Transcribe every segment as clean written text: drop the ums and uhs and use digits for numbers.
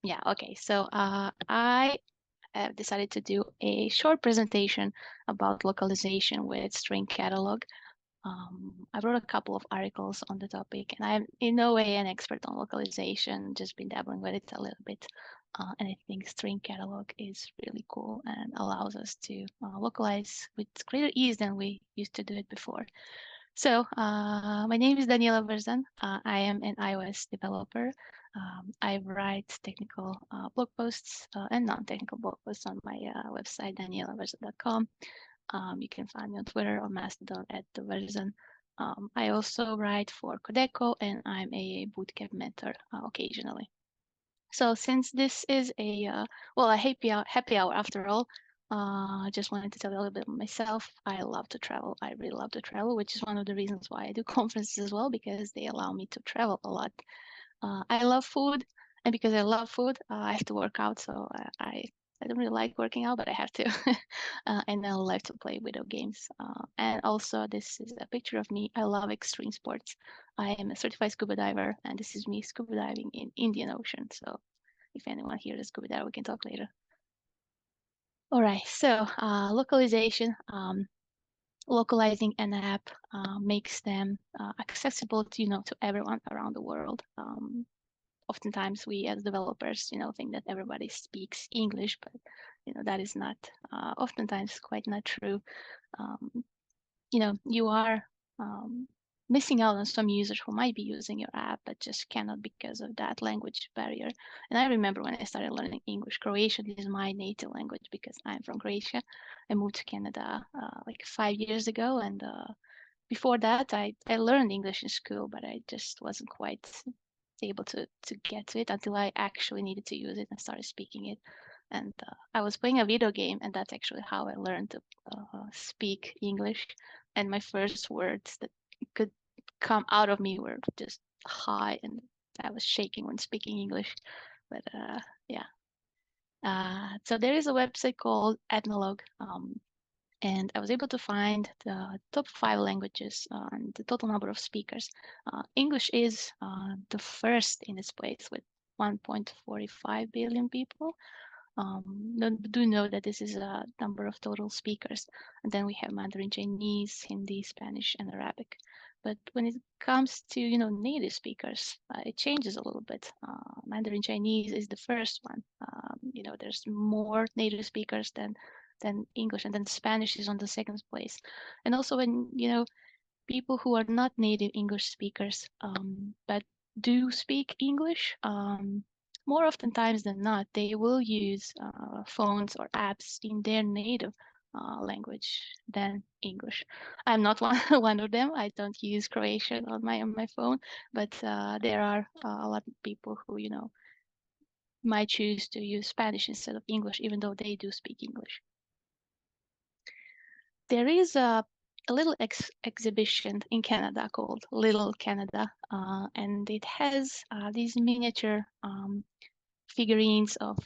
Yeah, okay. So I have decided to do a short presentation about localization with string catalog. I wrote a couple of articles on the topic, and I'm in no way an expert on localization, just been dabbling with it a little bit. And I think string catalog is really cool and allows us to localize with greater ease than we used to do it before. So my name is Danijela Vrzan. I am an iOS developer. I write technical blog posts and non-technical blog posts on my website, danielavrzan.com. You can find me on Twitter or Mastodon at the Vrzan. I also write for Codeco, and I'm a bootcamp mentor occasionally. So since this is a happy hour after all, I just wanted to tell you a little bit about myself. I love to travel. I really love to travel, which is one of the reasons why I do conferences as well, because they allow me to travel a lot. I love food, and because I love food, I have to work out. So I don't really like working out, but I have to. And I like to play video games. And also, this is a picture of me. I love extreme sports. I am a certified scuba diver, and this is me scuba diving in Indian Ocean. So if anyone here is scuba diver, we can talk later. All right, so localization. Localizing an app makes them accessible to to everyone around the world. Oftentimes we as developers think that everybody speaks English, but that is not oftentimes quite not true. You are missing out on some users who might be using your app but just cannot because of that language barrier. And I remember when I started learning English, Croatian is my native language because I'm from Croatia. I moved to Canada like 5 years ago, and before that I learned English in school, but I just wasn't quite able to get to it until I actually needed to use it and started speaking it. And I was playing a video game, and that's actually how I learned to speak English. And my first words that could come out of me were just hi, and I was shaking when speaking English. But yeah. So there is a website called Ethnologue, and I was able to find the top 5 languages and the total number of speakers. English is the first in its place with 1.45 billion people. Do know that this is a number of total speakers. And then we have Mandarin Chinese, Hindi, Spanish, and Arabic. But when it comes to native speakers, it changes a little bit. Mandarin Chinese is the first one. There's more native speakers than English, and then Spanish is on the second place. And also when people who are not native English speakers but do speak English, more oftentimes than not, they will use phones or apps in their native language than English. I'm not one of them. I don't use Croatian on my phone, but there are a lot of people who might choose to use Spanish instead of English, even though they do speak English. There is a little exhibition in Canada called Little Canada, and it has these miniature figurines of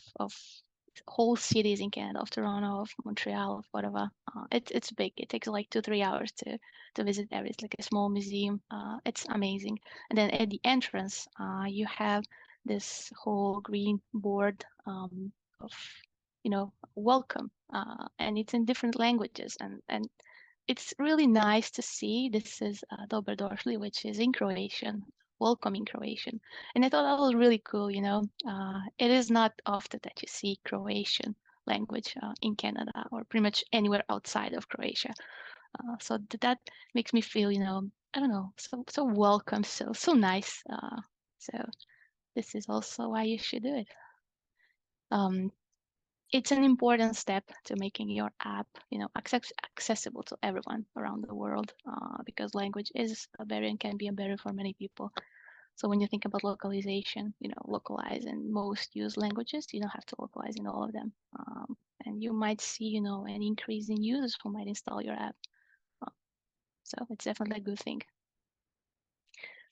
whole cities in Canada, of Toronto, of Montreal, of Ottawa. It's big. It takes like 2-3 hours to visit every. It's like a small museum. It's amazing. And then at the entrance, you have this whole green board of welcome, and it's in different languages, and it's really nice to see. This is Dobar došli, which is in Croatian, welcome in Croatian. And I thought that was really cool. It is not often that you see Croatian language in Canada or pretty much anywhere outside of Croatia. So that makes me feel, I don't know, so welcome, so nice. So this is also why you should do it. It's an important step to making your app, accessible to everyone around the world, because language is a barrier and can be a barrier for many people. So when you think about localization, localize in most used languages. You don't have to localize in all of them. And you might see, an increase in users who might install your app. So it's definitely a good thing.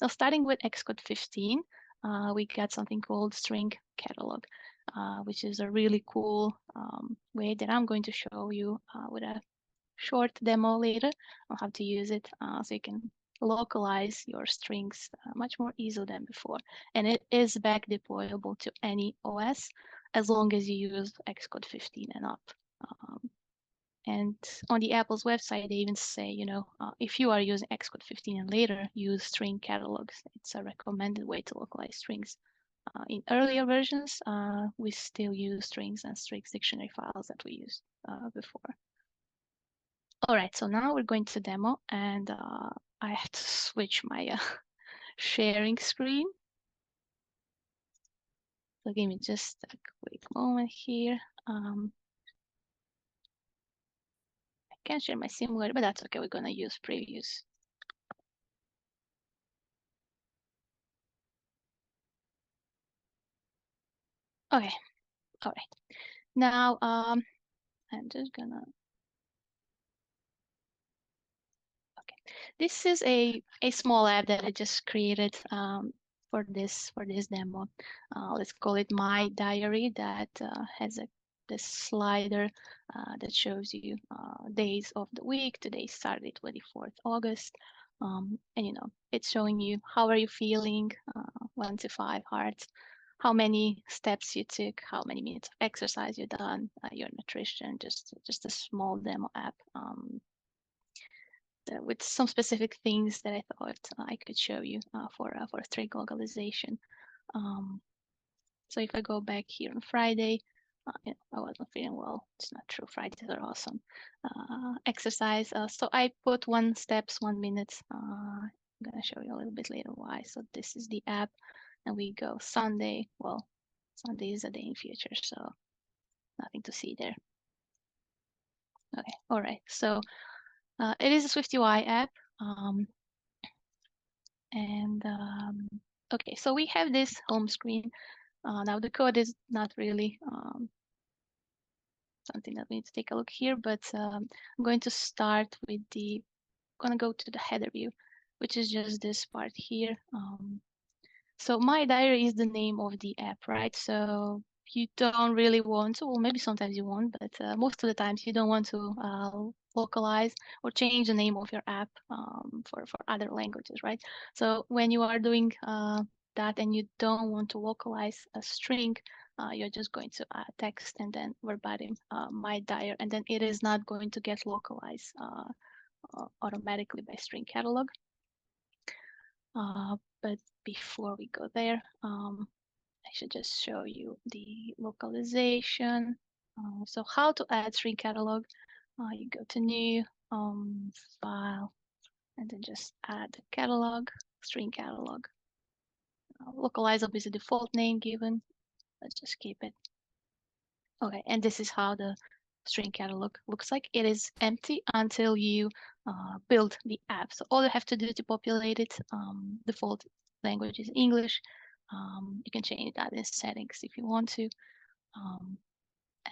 Now, starting with Xcode 15, we got something called String Catalog, which is a really cool way that I'm going to show you with a short demo later on how to use it, so you can localize your strings much more easily than before. And it is back deployable to any OS as long as you use Xcode 15 and up. And on the Apple's website, they even say, if you are using Xcode 15 and later, use string catalogs. It's a recommended way to localize strings. In earlier versions, we still use strings and strings dictionary files that we used before. All right, so now we're going to demo, and I have to switch my sharing screen. So give me just a quick moment here. I can't share my simulator, but that's okay. We're gonna use previews. Okay, all right. Now I'm just gonna. Okay, this is a small app that I just created for this demo. Let's call it My Diary. That has this slider that shows you days of the week. Today started 24th August. And it's showing you how are you feeling, 1 to 5 hearts, how many steps you took, how many minutes of exercise you done, your nutrition, just a small demo app with some specific things that I thought I could show you for string localization. So if I go back here on Friday, I wasn't feeling well. It's not true. Fridays are awesome. Exercise. So I put 1 steps, 1 minute. I'm gonna show you a little bit later why. So this is the app, and we go Sunday. Well, Sunday is a day in future, so nothing to see there. Okay, all right. So it is a SwiftUI app. Okay, so we have this home screen. Now the code is not really something that we need to take a look here, but I'm going to start with gonna go to the header view, which is just this part here. So My Diary is the name of the app, right? So you don't really want to, well, maybe sometimes you want, but most of the times you don't want to localize or change the name of your app for other languages, right? So when you are doing that and you don't want to localize a string, you're just going to add text and then verbatim My Diary, and then it is not going to get localized automatically by string catalog. But before we go there, I should just show you the localization. So how to add string catalog. You go to new file and then just add catalog, string catalog. Localizable is the default name given. Let's just keep it. Okay, and this is how the string catalog looks like. It is empty until you build the app. So all you have to do to populate it, default language is English. You can change that in settings if you want to.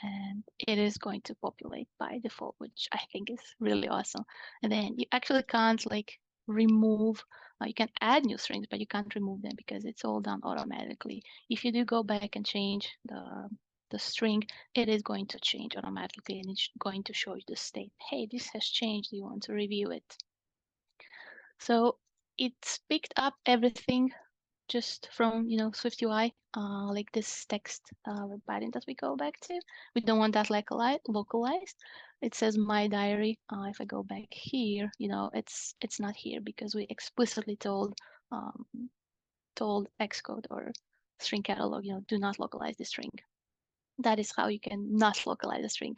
And it is going to populate by default, which I think is really awesome. And then you actually can't like remove, you can add new strings, but you can't remove them because it's all done automatically. If you do go back and change the string, it is going to change automatically and it's going to show you the state. Hey, this has changed. Do you want to review it? So it's picked up everything just from SwiftUI, like this text padding that we go back to. We don't want that like localized. It says My Diary. If I go back here, it's not here because we explicitly told Xcode or string catalog, do not localize the string. That is how you can not localize a string.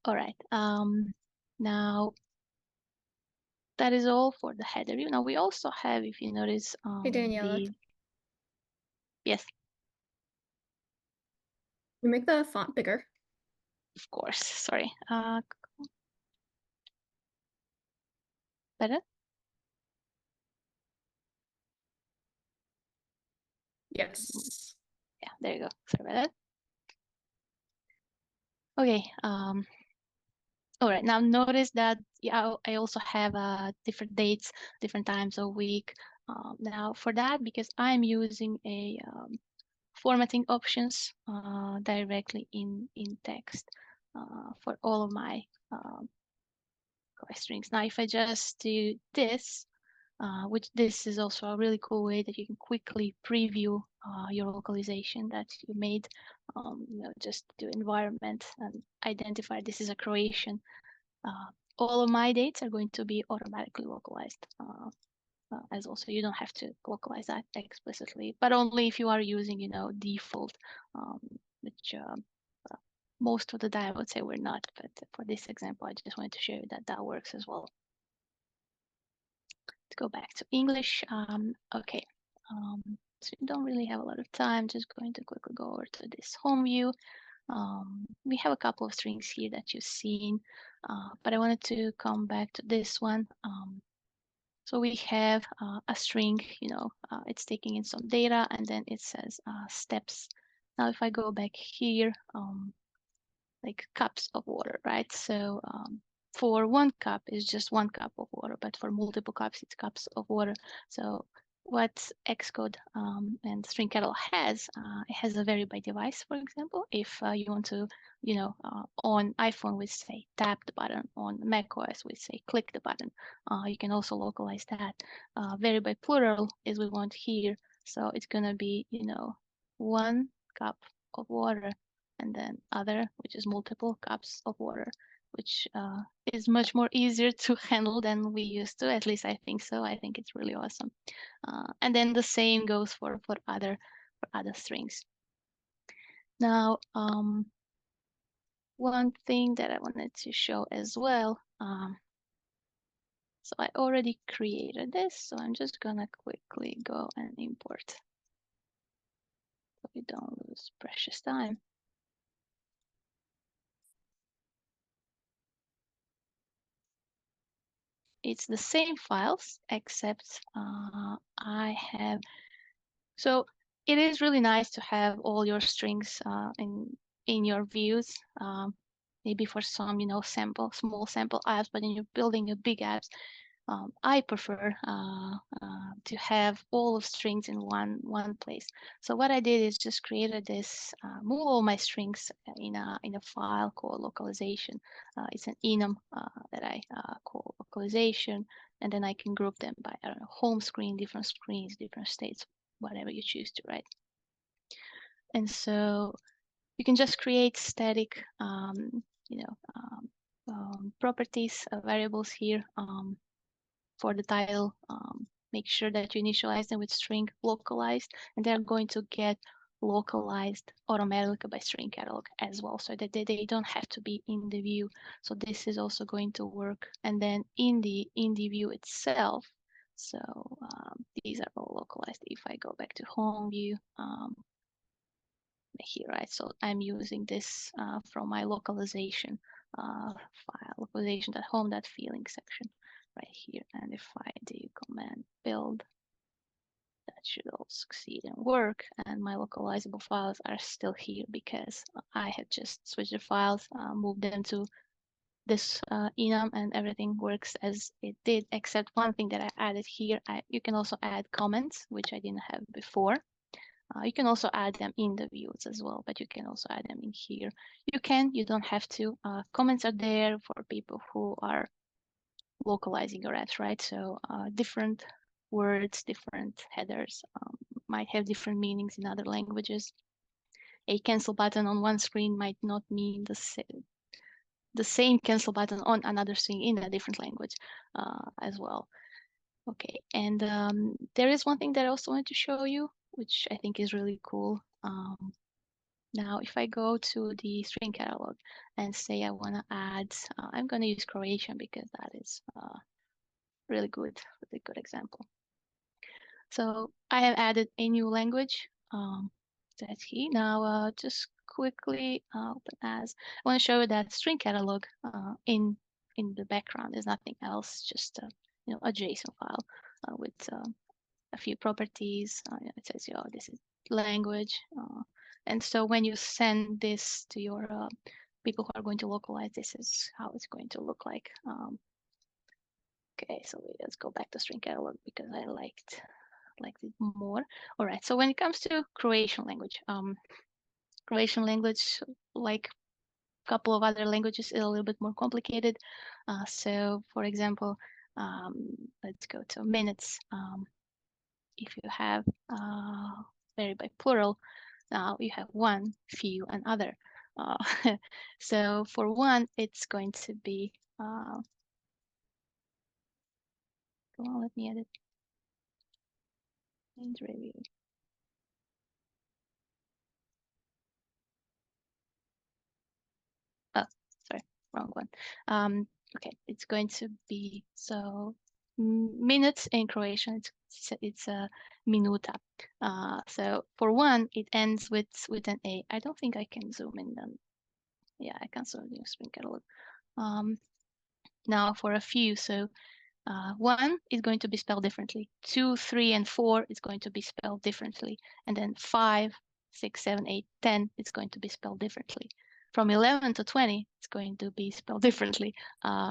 All right. Now that is all for the header view. Now we also have, if you notice, Hey, Daniela. Yes. You make the font bigger. Of course. Sorry. Better? Yes. Yeah, there you go. Sorry about that. Okay. All right. Now notice that I also have different dates, different times of week. Now for that, because I'm using a formatting options directly in text for all of my strings. Now, if I just do this, which this is also a really cool way that you can quickly preview your localization that you made. Just do environment and identify this is a Croatian. All of my dates are going to be automatically localized as well, so you don't have to localize that explicitly, but only if you are using, default, which most of the time I would say we're not, but for this example, I just wanted to show you that that works as well. Let's go back to English. Okay, so you don't really have a lot of time, just going to quickly go over to this home view. We have a couple of strings here that you've seen, but I wanted to come back to this one. So we have a string, it's taking in some data, and then it says steps. Now, if I go back here, like cups of water, right? So for one cup is just one cup of water, but for multiple cups, it's cups of water. So what Xcode and String Catalog has, it has a vary by device, for example. If you want to, on iPhone, we say tap the button. On macOS, we say click the button. You can also localize that. Vary by plural is we want here. So it's going to be, one cup of water, and then other, which is multiple cups of water, which is much more easier to handle than we used to. At least I think so. I think it's really awesome. And then the same goes for other strings. Now, one thing that I wanted to show as well. So I already created this, so I'm just gonna quickly go and import so we don't lose precious time. It's the same files, except I have, so it is really nice to have all your strings in your views. Maybe for some, small sample apps, but when you're building a big apps, I prefer to have all of strings in one place. So what I did is just created this, move all my strings in a file called localization. It's an enum that I call localization, and then I can group them by, I don't know, home screen, different screens, different states, whatever you choose to write. And so you can just create static, properties, variables here. For the title, make sure that you initialize them with string localized, and they're going to get localized automatically by String Catalog as well, so that they don't have to be in the view. So this is also going to work. And then in the view itself, so these are all localized. If I go back to home view, here, right? So I'm using this from my localization file, localization.home.feeling section right here. And if I do command build, that should all succeed and work. And my localizable files are still here because I had just switched the files, moved them to this enum, and everything works as it did, except one thing that I added here. You can also add comments, which I didn't have before. You can also add them in the views as well, but you can also add them in here. You don't have to. Comments are there for people who are localizing your apps, right? So different words, different headers might have different meanings in other languages. A cancel button on one screen might not mean the same cancel button on another screen in a different language as well. Okay, and there is one thing that I also wanted to show you, which I think is really cool. Now, if I go to the string catalog and say I want to add, I'm going to use Croatian because that is really good example. So I have added a new language. That's here. Now, just quickly open as. I want to show you that string catalog in the background is nothing else, just a JSON file with a few properties. It says, this is language. And so when you send this to your people who are going to localize, this is how it's going to look like. Okay, so let's go back to string catalog because I liked it more. All right, so when it comes to Croatian language, like a couple of other languages, is a little bit more complicated. So for example, Let's go to minutes. If you have vary by plural, now you have one, few, and other. So for one, it's going to be, come on, let me edit and review. Oh, sorry, wrong one. Okay, it's going to be, so minutes in Croatian, it's a minuta. So for one, it ends with an A. I don't think I can zoom in then. Yeah, I can zoom in String Catalog. Now for a few, so 1 is going to be spelled differently. 2, 3, and 4 is going to be spelled differently. And then 5, 6, 7, 8, 10 is going to be spelled differently. From 11 to 20, it's going to be spelled differently.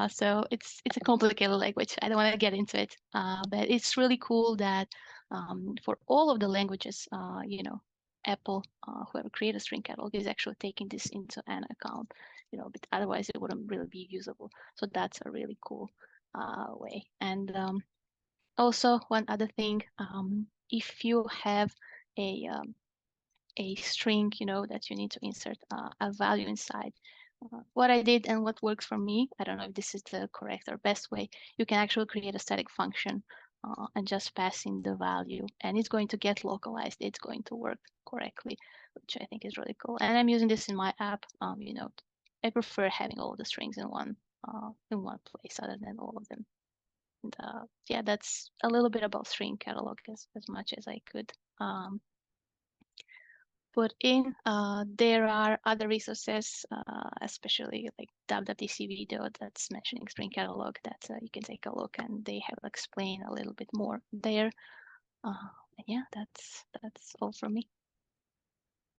So it's a complicated language. I don't want to get into it, but it's really cool that for all of the languages, Apple, whoever created String Catalog, is actually taking this into an account. But otherwise it wouldn't really be usable. So that's a really cool way. And also one other thing, if you have a string, that you need to insert a value inside, what I did and what works for me, I don't know if this is the correct or best way, you can actually create a static function and just pass in the value, and it's going to get localized. It's going to work correctly, which I think is really cool. And I'm using this in my app. I prefer having all the strings in one place other than all of them. And yeah, that's a little bit about String Catalog as much as I could put in. There are other resources, especially like WWDC video that's mentioning String Catalog that you can take a look, and they have explained a little bit more there. And yeah, that's all from me.